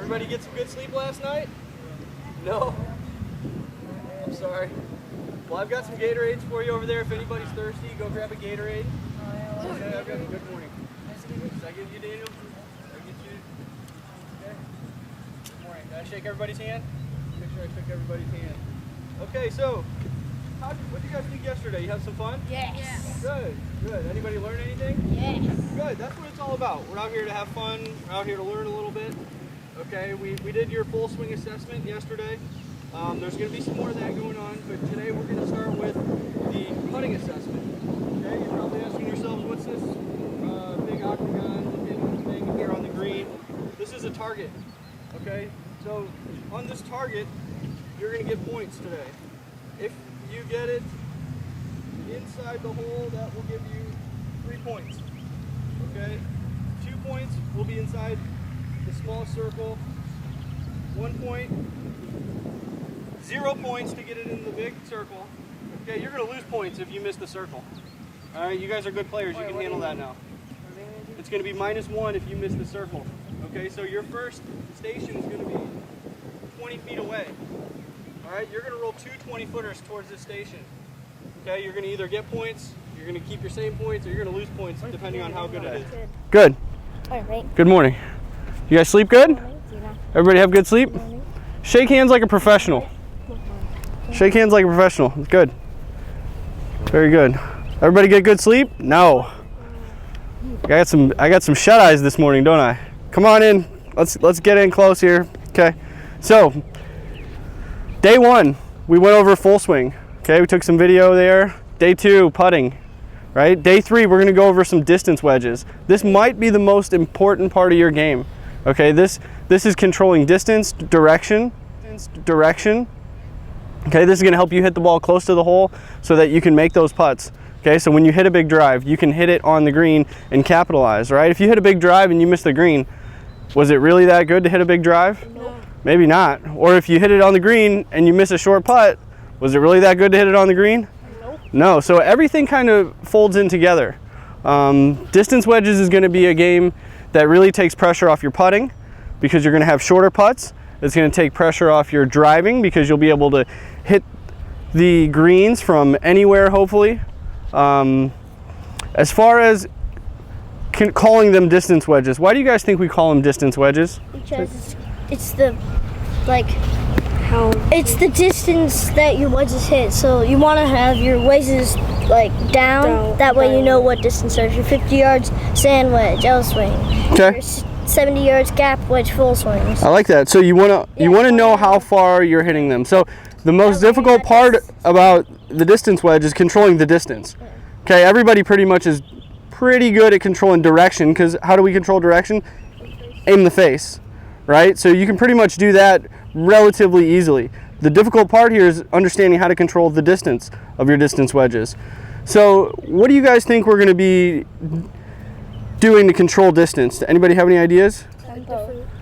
Everybody get some good sleep last night? No? I'm sorry. Well, I've got some Gatorades for you over there. If anybody's thirsty, go grab a Gatorade. Okay, I've got a good morning. Did I give you Daniel? Did I get you? Okay. Good morning. Did I shake everybody's hand? Make sure I shook everybody's hand. Okay, so what did you guys think yesterday? You have some fun? Yes. Good, good. Anybody learn anything? Yes. Good, that's what it's all about. We're out here to have fun. We're out here to learn a little bit. Okay, we did your full swing assessment yesterday. There's going to be some more of that going on, but today we're going to start with the putting assessment. Okay, you're probably asking yourselves, what's this big octagon looking thing here on the green? This is a target. Okay, so on this target, you're going to get points today. If you get it inside the hole, that will give you 3 points. Okay, 2 points will be inside the small circle. 1 point. 0 points to get it in the big circle. Okay, you're going to lose points if you miss the circle. All right, you guys are good players. You can handle that now. It's going to be -1 if you miss the circle. Okay, so your first station is going to be 20 feet away. All right, you're going to roll 2 20-footers towards this station. Okay, you're going to either get points, you're going to keep your same points, or you're going to lose points depending on how good it is. Good. All right. Good morning. You guys sleep good? Everybody have good sleep? Shake hands like a professional. Shake hands like a professional. Good. Very good. Everybody get good sleep? No. I got some shut eyes this morning, don't I? Come on in. Let's get in close here. Okay. So, day 1, we went over full swing. Okay, we took some video there. Day 2, putting. Right? Day 3, we're going to go over some distance wedges. This might be the most important part of your game. Okay, this is controlling distance, direction. Okay, this is going to help you hit the ball close to the hole so that you can make those putts. Okay, so when you hit a big drive, you can hit it on the green and capitalize, right? If you hit a big drive and you miss the green, was it really that good to hit a big drive? No. Maybe not. Or if you hit it on the green and you miss a short putt, was it really that good to hit it on the green? Nope. No, so everything kind of folds in together. Distance wedges is going to be a game that really takes pressure off your putting because you're going to have shorter putts. It's going to take pressure off your driving because you'll be able to hit the greens from anywhere, hopefully. As far as calling them distance wedges, why do you guys think we call them distance wedges? Because it's the it's the distance that your wedges hit. So you want to have your wedges like down. That way you know what distance are. Your 50 yards sand wedge, L swing. Okay. Your 70 yards gap wedge, full swings. I like that. So you want to know how far you're hitting them. So the most difficult part about the distance wedge is controlling the distance. Okay, everybody pretty much is pretty good at controlling direction because how do we control direction? Aim the face, right? So you can pretty much do that relatively easily. The difficult part here is understanding how to control the distance of your distance wedges. So what do you guys think we're going to be doing to control distance? Anybody have any ideas?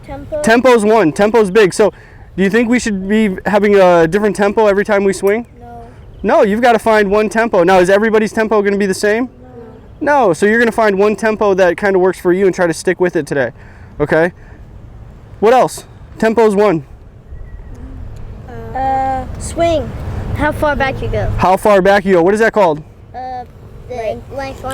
Tempo. Tempo's one. Tempo's big. So do you think we should be having a different tempo every time we swing? No. No, you've got to find one tempo. Now, is everybody's tempo going to be the same? No, so you're going to find one tempo that kind of works for you and try to stick with it today. Okay? What else? Tempo's one. Swing. How far back you go? How far back you go. What is that called? Length.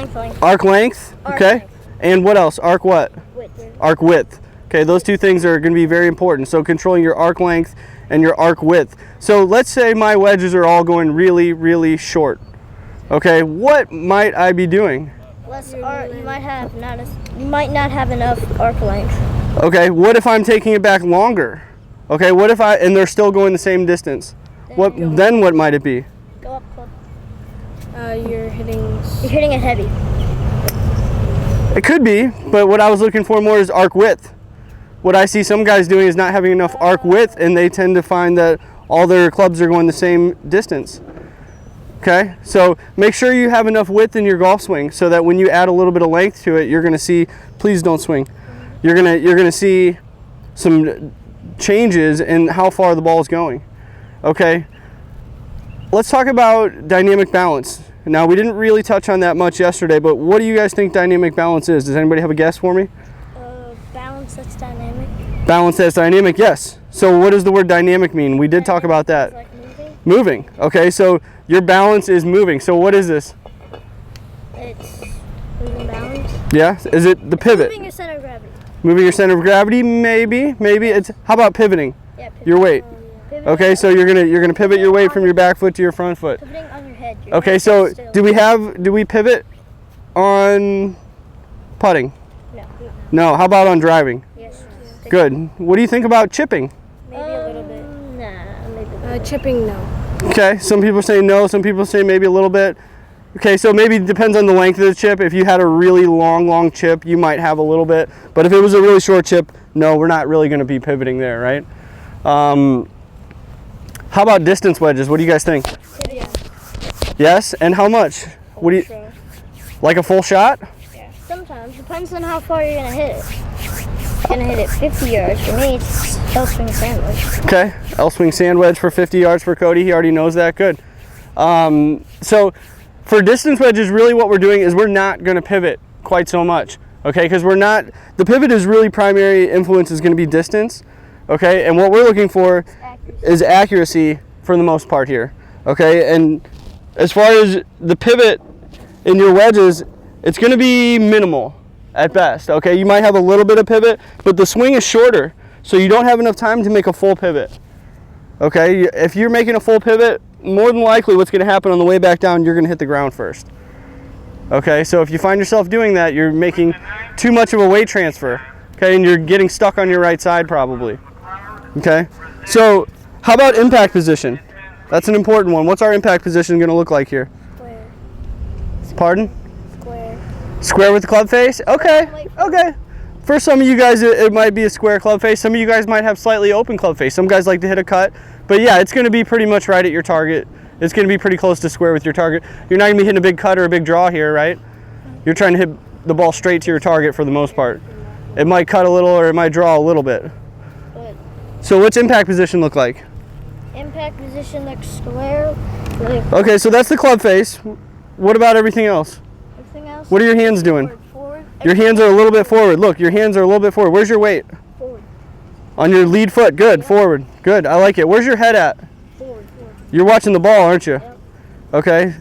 Arc length. Okay. Length. And what else? Arc what? Width. Arc width. Okay, those two things are going to be very important. So controlling your arc length and your arc width. So let's say my wedges are all going really, really short. Okay, what might I be doing? Less arc. You might not have enough arc length. Okay, what if I'm taking it back longer? Okay, what if and they're still going the same distance? Then what might it be? Go up club. You're hitting it heavy. It could be, but what I was looking for more is arc width. What I see some guys doing is not having enough arc width, and they tend to find that all their clubs are going the same distance. Okay, so make sure you have enough width in your golf swing so that when you add a little bit of length to it, you're going to see, please don't swing. You're going to see some changes in how far the ball is going. Okay, let's talk about dynamic balance. Now, we didn't really touch on that much yesterday, but what do you guys think dynamic balance is? Does anybody have a guess for me? Balance that's dynamic. Balance that's dynamic, yes. So what does the word dynamic mean? We did talk about that. Like moving. Moving. Okay, so your balance is moving. So what is this? It's moving balance. Yeah, is it the pivot? Moving your center of gravity. Moving your center of gravity, maybe. It's how about pivoting? Yeah, pivot. Your weight. Pivoting Okay, so you're gonna pivot your weight from your back foot to your front foot. Pivoting on your head. Your Okay, head so is still. do we pivot on putting? No. No, how about on driving? Yes. Good. What do you think about chipping? Maybe a little bit. Nah, maybe. Chipping, no. Okay, some people say no, some people say maybe a little bit. Okay, so maybe it depends on the length of the chip. If you had a really long chip, you might have a little bit. But if it was a really short chip, no, we're not really going to be pivoting there, right? How about distance wedges? What do you guys think? Yeah. Yes, and how much? What do you like a full shot? Sometimes depends on how far you're gonna hit it. Gonna hit it 50 yards. For me, it's L-swing sandwich. Okay, L-swing sand wedge for 50 yards for Cody. He already knows that. Good. So for distance wedges, really what we're doing is we're not going to pivot quite so much. Okay, because the pivot is really primary influence is going to be distance. Okay, and what we're looking for is accuracy for the most part here. Okay, and as far as the pivot in your wedges, it's going to be minimal at best. Okay, you might have a little bit of pivot, but the swing is shorter, so you don't have enough time to make a full pivot. Okay, if you're making a full pivot, more than likely what's going to happen on the way back down, you're going to hit the ground first. Okay, so if you find yourself doing that, you're making too much of a weight transfer. Okay, and you're getting stuck on your right side probably. Okay, so how about impact position? That's an important one. What's our impact position going to look like here? Square. Pardon? Square. Square with the club face? Okay, okay. For some of you guys, it might be a square club face. Some of you guys might have slightly open club face. Some guys like to hit a cut. But yeah, it's going to be pretty much right at your target. It's going to be pretty close to square with your target. You're not going to be hitting a big cut or a big draw here, right? You're trying to hit the ball straight to your target for the most part. It might cut a little or it might draw a little bit. So what's impact position look like? Impact position looks square. Really. Okay, so that's the club face. What about everything else? Everything else? What are your hands doing? Forward. Your hands are a little bit forward. Look, your hands are a little bit forward. Where's your weight? Forward. On your lead foot. Good. Forward. Good. I like it. Where's your head at? Forward. You're watching the ball, aren't you? Yep. Okay.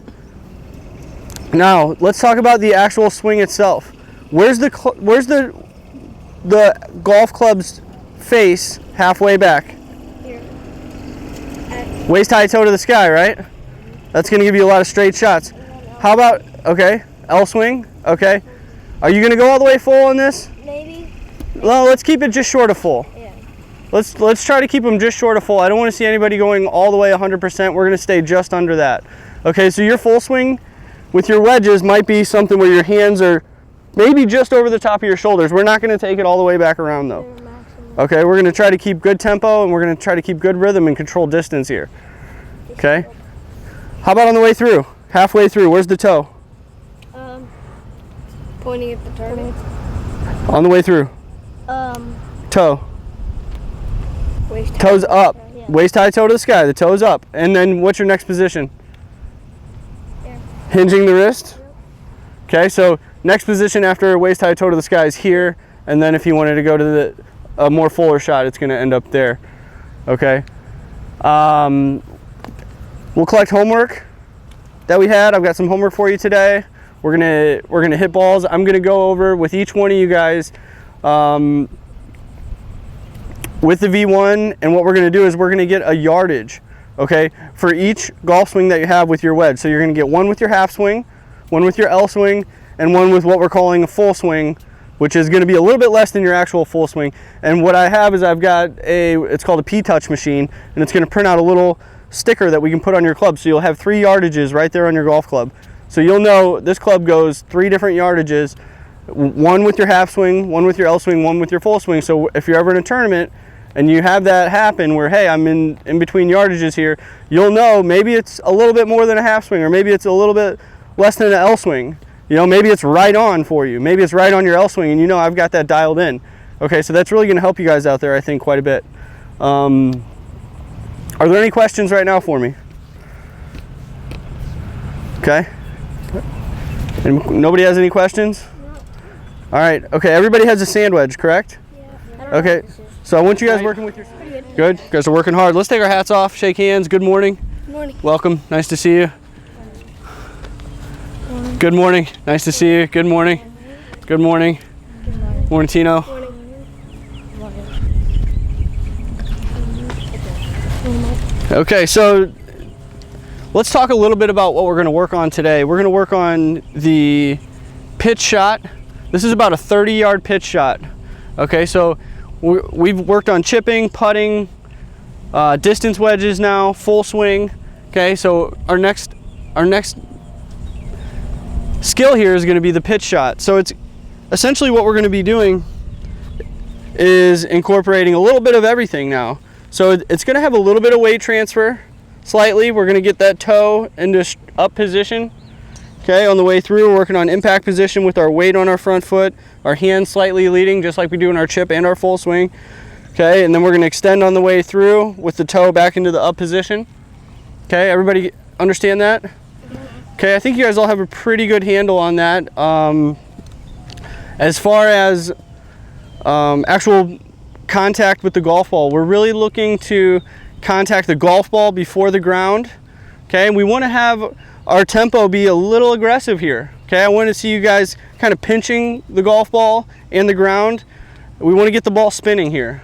Now, let's talk about the actual swing itself. Where's the golf club's face halfway back? Here. Waist high, toe to the sky, right? That's going to give you a lot of straight shots. How about, okay, L swing, okay. Are you going to go all the way full on this? Maybe. Well, let's keep it just short of full. Yeah. Let's try to keep them just short of full. I don't want to see anybody going all the way 100%. We're going to stay just under that. Okay, so your full swing with your wedges might be something where your hands are maybe just over the top of your shoulders. We're not going to take it all the way back around though. Okay, we're going to try to keep good tempo and we're going to try to keep good rhythm and control distance here. Okay? How about on the way through? Halfway through, where's the toe? Pointing at the target. On the way through. Toe. Waist high. Toes up. Yeah. Waist high, toe to the sky. The toe's up. And then what's your next position? Here. Hinging the wrist. Okay, so next position after waist high, toe to the sky is here. And then if you wanted to go to a more fuller shot, it's going to end up there. Okay. We'll collect homework that we had. I've got some homework for you today. We're gonna hit balls. I'm gonna go over with each one of you guys with the V1, and what we're gonna do is we're gonna get a yardage, okay, for each golf swing that you have with your wedge. So you're gonna get one with your half swing, one with your L swing, and one with what we're calling a full swing, which is gonna be a little bit less than your actual full swing. And what I have is I've got it's called a P-Touch machine, and it's gonna print out a little sticker that we can put on your club. So you'll have 3 yardages right there on your golf club. So you'll know this club goes 3 different yardages, one with your half swing, one with your L swing, one with your full swing. So if you're ever in a tournament and you have that happen where, hey, I'm in between yardages here, you'll know maybe it's a little bit more than a half swing, or maybe it's a little bit less than an L swing. You know, maybe it's right on for you. Maybe it's right on your L swing and you know I've got that dialed in. Okay, so that's really gonna help you guys out there, I think, quite a bit. Are there any questions right now for me? Okay. And nobody has any questions? No. All right. Okay. Everybody has a sand wedge, correct? Yeah. Okay. So I want you guys working with your... Good. You guys are working hard. Let's take our hats off, shake hands. Good morning. Good morning. Welcome. Nice to see you. Good morning. Nice to see you. Good morning. Good morning. Morning, Tino. Okay, so let's talk a little bit about what we're going to work on today. We're going to work on the pitch shot. This is about a 30-yard pitch shot. Okay, so we've worked on chipping, putting, distance wedges now, full swing. Okay, so our next skill here is going to be the pitch shot. So it's essentially what we're going to be doing is incorporating a little bit of everything now. So it's going to have a little bit of weight transfer, slightly. We're going to get that toe into up position. Okay, on the way through, we're working on impact position with our weight on our front foot, our hands slightly leading, just like we do in our chip and our full swing. Okay, and then we're going to extend on the way through with the toe back into the up position. Okay, everybody understand that? Okay, I think you guys all have a pretty good handle on that. As far as actual contact with the golf ball, we're really looking to contact the golf ball before the ground. Okay, and we want to have our tempo be a little aggressive here. Okay, I want to see you guys kind of pinching the golf ball and the ground. We want to get the ball spinning here.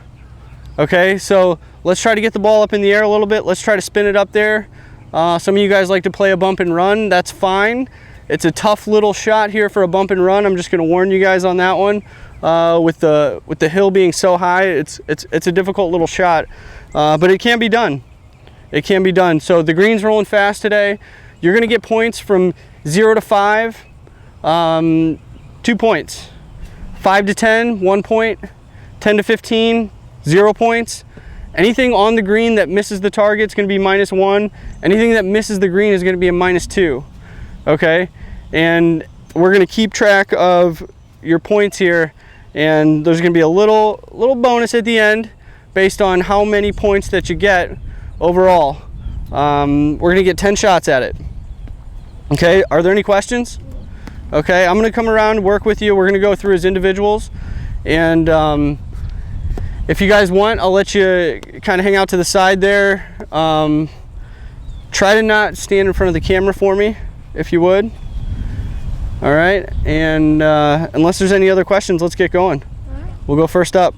Okay, so let's try to get the ball up in the air a little bit. Let's try to spin it up there. Some of you guys like to play a bump and run. That's fine. It's a tough little shot here for a bump and run. I'm just going to warn you guys on that one. With the hill being so high, it's a difficult little shot, but it can be done. It can be done. So the green's rolling fast today. You're going to get points from 0 to 5, 2 points. 5 to 10, 1 point. 10 to 15, 0 points. Anything on the green that misses the target is going to be -1. Anything that misses the green is going to be a -2. Okay, and we're going to keep track of your points here, and there's going to be a little bonus at the end based on how many points that you get overall. We're going to get 10 shots at it. Okay, are there any questions? Okay, I'm going to come around and work with you. We're going to go through as individuals, and if you guys want, I'll let you kind of hang out to the side there. Try to not stand in front of the camera for me, if you would. All right, and unless there's any other questions, let's get going. We'll go first up.